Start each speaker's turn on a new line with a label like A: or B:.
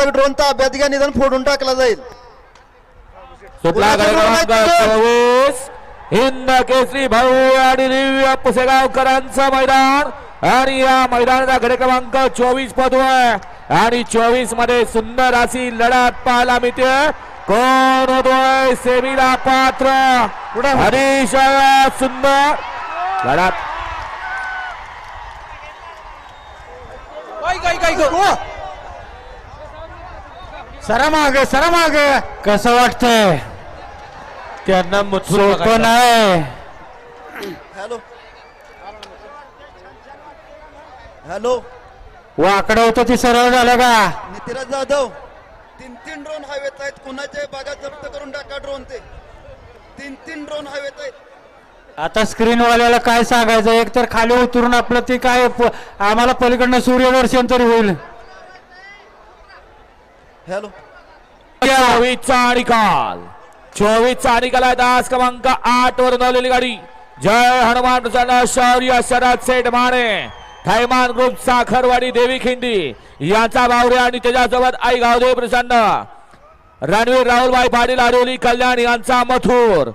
A: मालक ड्रोन ताब्यात घ्या, निदान फोडून टाकला जाईल.
B: सुटला क्रमांक 24 हिंद केसरी भाऊ आणि दिव्य पुसेगावकरांचं मैदान आणि या मैदानाचा गडे क्रमांक 24 पदोय आणि 24 मध्ये सुंदर अशी लढत पाहायला मिळते. कोण होतोय सेमीला पात्र? अतिशय सुंदर लढत.
C: सरा माग कसं वाटतंय?
B: त्यांना
C: सोपं आहे.
A: हॅलो हॅलो
C: वाकडं होतं ती सरळ झालं का?
A: नितीराज जाधव, 3 ड्रोन हवेत आहेत. कुणाच्या भागात जप्त करून टाका ड्रोन. ते 3 ड्रोन हवेत आहेत.
C: आता स्क्रीनवाल्याला काय सांगायचं? एक तर खाली उतरून आपलं ते काय आम्हाला पलीकडनं सूर्यदर्शन तरी होईल.
A: हॅलो
B: 24चा निकाल 24चा निकाल आहे. दास क्रमांक 8 वर नवलेली गाडी जय हनुमान प्रसन्न शौर्य शरद सेठ माने थैमान ग्रुप साखरवाडी देवी खिंडी यांचा भावरे आणि त्याच्यासोबत आई गावदेव प्रसन्न रणवीर राहुलभाई पाटील आडोली कल्याण यांचा मथुर